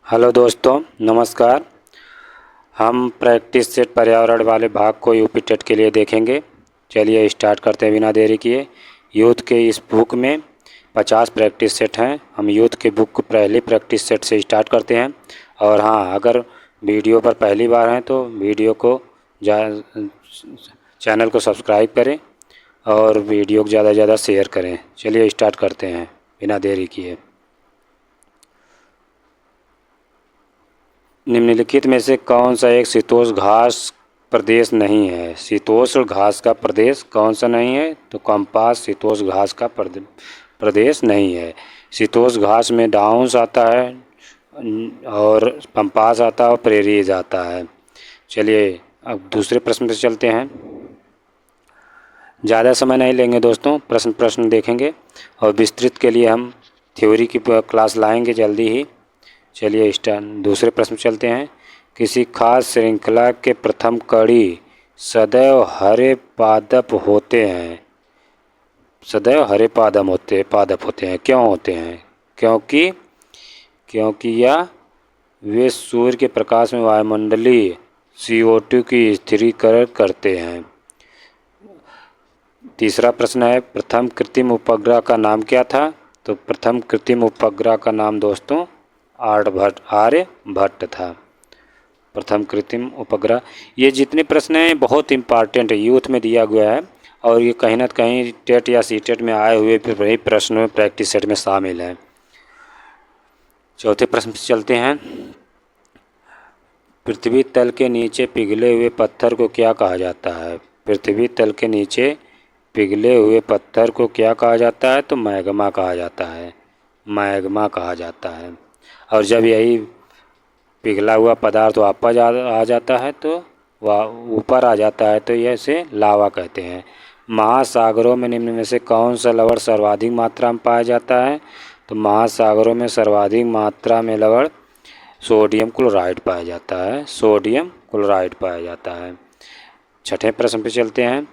Hello दोस्तों, नमस्कार। हम प्रैक्टिस सेट पर्यावरण वाले भाग को यूपी टेट के लिए देखेंगे। चलिए स्टार्ट करते हैं बिना देरी किए। यूथ के इस बुक में 50 प्रैक्टिस सेट हैं। हम यूथ के बुक को पहले प्रैक्टिस सेट से स्टार्ट करते हैं। और हाँ, अगर वीडियो पर पहली बार हैं तो वीडियो को चैनल को सब्सक्राइब करें और वीडियो को ज़्यादा से ज़्यादा शेयर करें। चलिए स्टार्ट करते हैं बिना देरी किए। निम्नलिखित में से कौन सा एक शीतोष्ण घास प्रदेश नहीं है? शीतोष्ण घास का प्रदेश कौन सा नहीं है? तो कम्पास शीतोष्ण घास का प्रदेश नहीं है। शीतोष्ण घास में डाउन्स आता है और पंपास आता है और प्रेरीज आता है। चलिए अब दूसरे प्रश्न पर चलते हैं। ज़्यादा समय नहीं लेंगे दोस्तों, प्रश्न देखेंगे और विस्तृत के लिए हम थ्योरी की क्लास लाएंगे जल्दी ही। चलिए दूसरे प्रश्न चलते हैं। किसी खास श्रृंखला के प्रथम कड़ी सदैव हरे पादप होते हैं। सदैव हरे पादप होते हैं। क्यों होते हैं? क्योंकि यह वे सूर्य के प्रकाश में वायुमंडलीय CO2 की स्थिरीकरण करते हैं। तीसरा प्रश्न है, प्रथम कृत्रिम उपग्रह का नाम क्या था? तो प्रथम कृत्रिम उपग्रह का नाम दोस्तों आर्यभट्ट था। प्रथम कृत्रिम उपग्रह। ये जितने प्रश्न हैं बहुत इम्पॉर्टेंट है, यूथ में दिया गया है और ये कहीं ना कहीं टेट या सीटेट में आए हुए वही प्रश्न में प्रैक्टिस सेट में शामिल है। चौथे प्रश्न से चलते हैं। पृथ्वी तल के नीचे पिघले हुए पत्थर को क्या कहा जाता है? पृथ्वी तल के नीचे पिघले हुए पत्थर को क्या कहा जाता है? तो मैग्मा कहा जाता है। मैग्मा कहा जाता है। और जब यही पिघला हुआ पदार्थ वापस आ जाता है तो वह ऊपर आ जाता है तो यह इसे लावा कहते हैं। महासागरों में निम्न में से कौन सा लवण सर्वाधिक मात्रा में पाया जाता है? तो महासागरों में सर्वाधिक मात्रा में लवण सोडियम क्लोराइड पाया जाता है। सोडियम क्लोराइड पाया जाता है। छठे प्रश्न पे चलते हैं।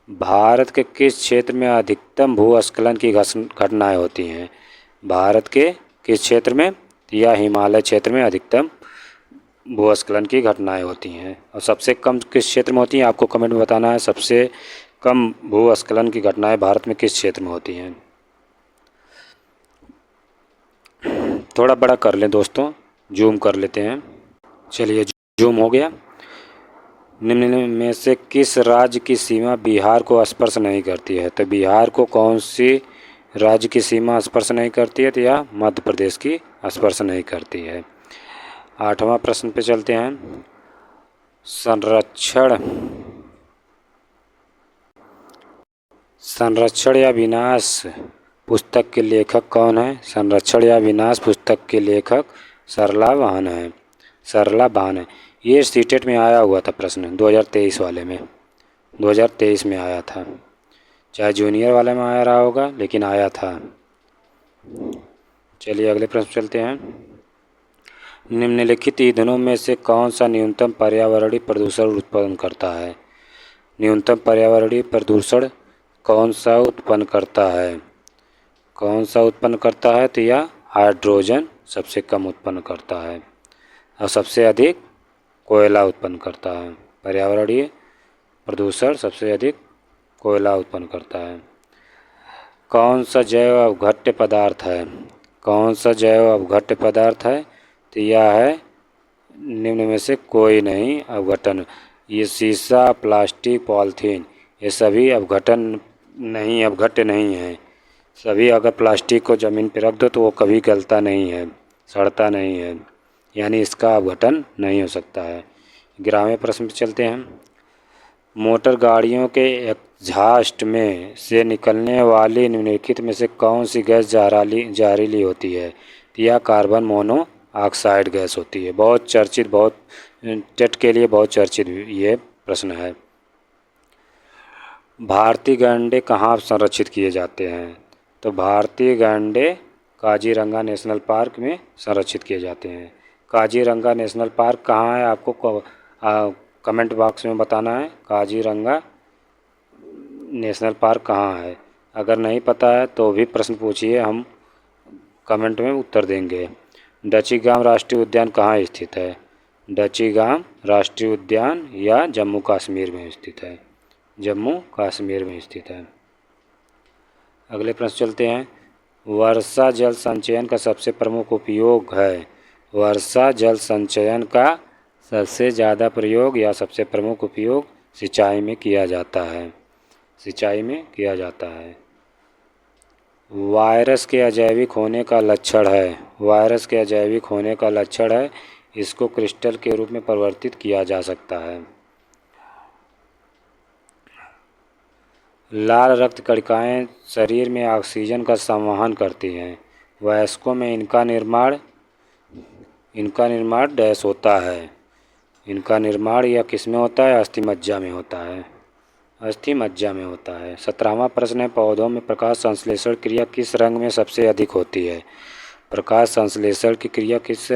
भारत के किस क्षेत्र में अधिकतम भूस्खलन की घटनाएं होती हैं? भारत के किस क्षेत्र में? या हिमालय क्षेत्र में अधिकतम भूस्खलन की घटनाएं होती हैं। और सबसे कम किस क्षेत्र में होती हैं? आपको कमेंट में बताना है। सबसे कम भूस्खलन की घटनाएं भारत में किस क्षेत्र में होती हैं? थोड़ा बड़ा कर लें दोस्तों, जूम कर लेते हैं। चलिए जूम हो गया। निम्न में से किस राज्य की सीमा बिहार को स्पर्श नहीं करती है? तो बिहार को कौन सी राज्य की सीमा स्पर्श नहीं करती है? तो यह मध्य प्रदेश की स्पर्श नहीं करती है। आठवां प्रश्न पे चलते हैं। संरक्षण या विनाश पुस्तक के लेखक कौन है? संरक्षण या विनाश पुस्तक के लेखक सरला बहन है। सरला बहन है। ये सीटेट में आया हुआ था प्रश्न 2023 वाले में। 2023 में आया था, चाहे जूनियर वाले में आया रहा होगा लेकिन आया था। चलिए अगले प्रश्न चलते हैं। निम्नलिखित ईंधनों में से कौन सा न्यूनतम पर्यावरणीय प्रदूषण उत्पन्न करता है? न्यूनतम पर्यावरणीय प्रदूषण कौन सा उत्पन्न करता है? कौन सा उत्पन्न करता है? तो यह हाइड्रोजन सबसे कम उत्पन्न करता है और सबसे अधिक कोयला उत्पन्न करता है। पर्यावरणीय प्रदूषण सबसे अधिक कोयला उत्पन्न करता है। कौन सा जैव अवघट्य पदार्थ है? कौन सा जैव अवघट्य पदार्थ है? तो यह है निम्न में से कोई नहीं अवघटन। ये शीशा, प्लास्टिक, पॉलीथीन ये सभी अवघट्य नहीं है। सभी अगर प्लास्टिक को ज़मीन पर रख दो तो वो कभी गलता नहीं है, सड़ता नहीं है, यानी इसका अवघटन नहीं हो सकता है। 11वें प्रश्न पर चलते हैं। मोटर गाड़ियों के एग्जॉस्ट में से निकलने वाली निम्नलिखित में से कौन सी गैस जहरीली होती है? यह कार्बन मोनोऑक्साइड गैस होती है। बहुत चर्चित, बहुत टेट के लिए बहुत चर्चित ये प्रश्न है। भारतीय गैंडे कहाँ संरक्षित किए जाते हैं? तो भारतीय गैंडे काजीरंगा नेशनल पार्क में संरक्षित किए जाते हैं। काजीरंगा नेशनल पार्क कहाँ है? आपको कमेंट बॉक्स में बताना है काजीरंगा नेशनल पार्क कहाँ है। अगर नहीं पता है तो भी प्रश्न पूछिए, हम कमेंट में उत्तर देंगे। डचीगाम राष्ट्रीय उद्यान कहाँ स्थित है? डचीगाम राष्ट्रीय उद्यान या जम्मू कश्मीर में स्थित है? जम्मू कश्मीर में स्थित है। अगले प्रश्न चलते हैं। वर्षा जल संचयन का सबसे प्रमुख उपयोग है। वर्षा जल संचयन का सबसे ज़्यादा प्रयोग या सबसे प्रमुख उपयोग सिंचाई में किया जाता है। सिंचाई में किया जाता है। वायरस के अजैविक होने का लक्षण है। वायरस के अजैविक होने का लक्षण है इसको क्रिस्टल के रूप में परिवर्तित किया जा सकता है। लाल रक्त कणिकाएँ शरीर में ऑक्सीजन का संवहन करती हैं। वयस्कों में इनका निर्माण डैश होता है। इनका निर्माण या किस में होता है? अस्थिमज्जा में होता है। अस्थिमज्जा में होता है। 17वां प्रश्न है। पौधों में प्रकाश संश्लेषण क्रिया किस रंग में सबसे अधिक होती है? प्रकाश संश्लेषण की क्रिया किस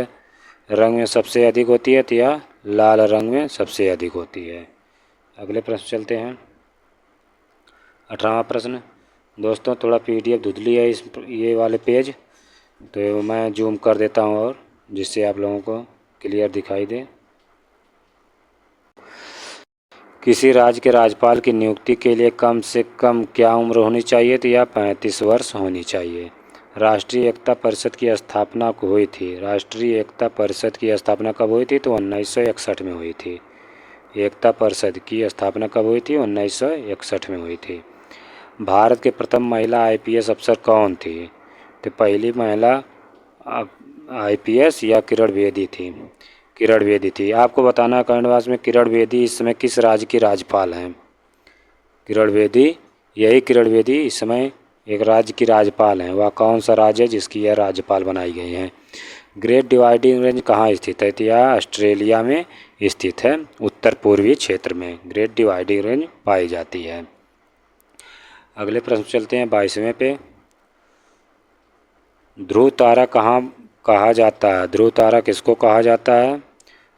रंग में सबसे अधिक होती है? तो यह लाल रंग में सबसे अधिक होती है। अगले प्रश्न चलते हैं। 18वां प्रश्न। दोस्तों थोड़ा PDF धुंधली है ये वाले पेज, तो मैं जूम कर देता हूँ और जिससे आप लोगों को क्लियर दिखाई दे। किसी राज्य के राज्यपाल की नियुक्ति के लिए कम से कम क्या उम्र होनी चाहिए? तो यह 35 वर्ष होनी चाहिए। राष्ट्रीय एकता परिषद की स्थापना हुई थी। राष्ट्रीय एकता परिषद की स्थापना कब हुई थी? तो 1961 में हुई थी। एकता परिषद की स्थापना कब हुई थी? 1961 में हुई थी। भारत के प्रथम महिला IPS अफसर कौन थी? तो पहली महिला IPS या किरण बेदी थी? किरण बेदी थी। आपको बताना है कमेंट बॉक्स में किरण बेदी इस समय किस राज्य की राज्यपाल हैं? किरण बेदी, यही किरण बेदी इस समय एक राज्य की राज्यपाल हैं। वह कौन सा राज्य है जिसकी यह राज्यपाल बनाई गई हैं? ग्रेट डिवाइडिंग रेंज कहाँ स्थित है? तो यह ऑस्ट्रेलिया में स्थित है, उत्तर पूर्वी क्षेत्र में ग्रेट डिवाइडिंग रेंज पाई जाती है। अगले प्रश्न चलते हैं 22वें पे। ध्रुव तारा कहाँ कहा जाता है? ध्रुव तारा किसको कहा जाता है?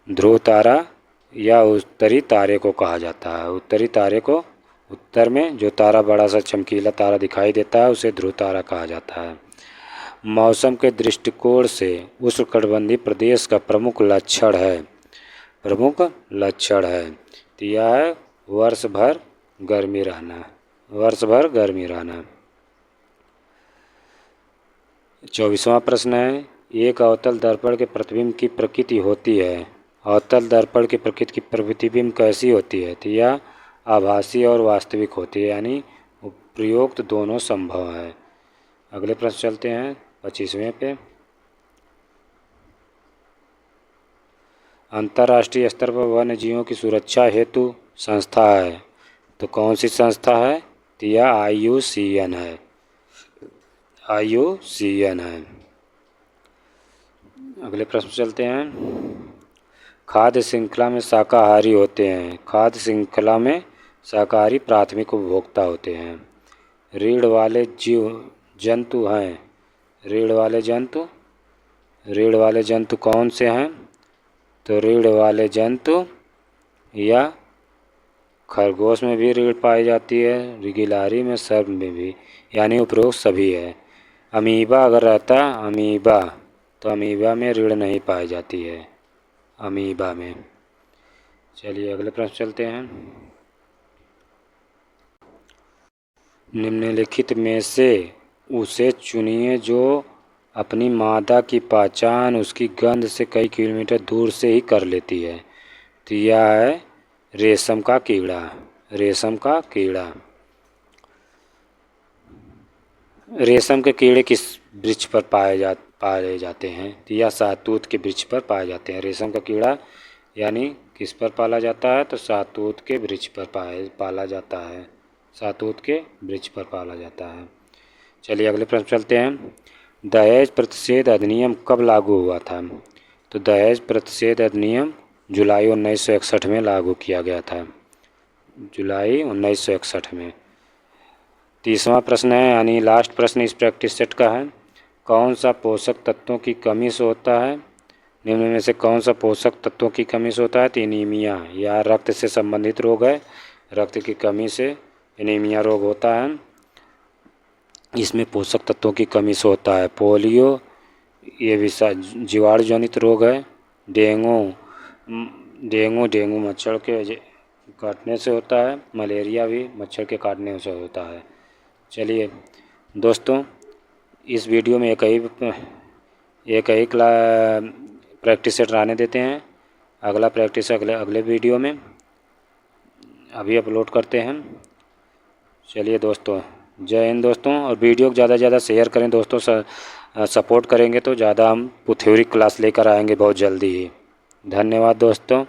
ध्रुव तारा या उत्तरी तारे को कहा जाता है। उत्तरी तारे को, उत्तर में जो तारा बड़ा सा चमकीला तारा दिखाई देता है उसे ध्रुव तारा कहा जाता है। मौसम के दृष्टिकोण से उष्णकटिबंधीय प्रदेश का प्रमुख लक्षण है। प्रमुख लक्षण है तो यह है वर्ष भर गर्मी रहना। वर्ष भर गर्मी रहना। 24वां प्रश्न है। एक अवतल दर्पण के प्रतिबिंब की प्रकृति होती है। अवतल दर्पण के प्रकृति की प्रतिबिंब कैसी होती है? तो यह आभासी और वास्तविक होती है, यानी उपयुक्त दोनों संभव है। अगले प्रश्न चलते हैं 25वें पे। अंतर्राष्ट्रीय स्तर पर वन्य जीवों की सुरक्षा हेतु संस्था है, तो कौन सी संस्था है? तो यह IUCN है। IUCN है। अगले प्रश्न चलते हैं। खाद्य श्रृंखला में शाकाहारी होते हैं। खाद्य श्रृंखला में शाकाहारी प्राथमिक उपभोक्ता होते हैं। रीढ़ वाले जीव जंतु हैं। रीढ़ वाले जंतु कौन से हैं? तो रीढ़ वाले जंतु या खरगोश में भी रीढ़ पाई जाती है, गिलहरी में, सर्प में भी, यानी उपरोक्त सभी है। अमीबा अगर रहता अमीबा, तो अमीबा में रीढ़ नहीं पाई जाती है। अमीबा में। चलिए अगले प्रश्न चलते हैं। निम्नलिखित में से उसे चुनिए जो अपनी मादा की पहचान उसकी गंध से कई किलोमीटर दूर से ही कर लेती है। तो यह है रेशम का कीड़ा। रेशम का कीड़ा। रेशम के कीड़े किस वृक्ष पर पाए जाते हैं? तो यह शहतूत के वृक्ष पर पाए जाते हैं। रेशम का कीड़ा यानी किस पर पाला जाता है? तो शहतूत के वृक्ष पर पाला जाता है। शहतूत के वृक्ष पर पाला जाता है। चलिए अगले प्रश्न चलते हैं। दहेज प्रतिषेध अधिनियम कब लागू हुआ था? तो दहेज प्रतिषेध अधिनियम जुलाई 1961 में लागू किया गया था। जुलाई 1961 में। 30वां प्रश्न है, यानी लास्ट प्रश्न इस प्रैक्टिस सेट का है। कौन सा पोषक तत्वों की कमी से होता है? निम्न में से कौन सा पोषक तत्वों की कमी से होता है? तो एनीमिया, या रक्त से संबंधित रोग है। रक्त की कमी से एनीमिया रोग होता है। इसमें पोषक तत्वों की कमी से होता है। पोलियो ये जीवाणु जनित रोग है। डेंगू मच्छर के काटने से होता है। मलेरिया भी मच्छर के काटने से होता है। चलिए दोस्तों, इस वीडियो में एक ही प्रैक्टिस सेट रहने देते हैं। अगला प्रैक्टिस अगले वीडियो में अभी अपलोड करते हैं। चलिए दोस्तों, जय हिंद दोस्तों। और वीडियो को ज़्यादा से ज़्यादा शेयर करें दोस्तों। सपोर्ट करेंगे तो ज़्यादा हम थ्योरी क्लास लेकर आएंगे बहुत जल्दी ही। धन्यवाद दोस्तों।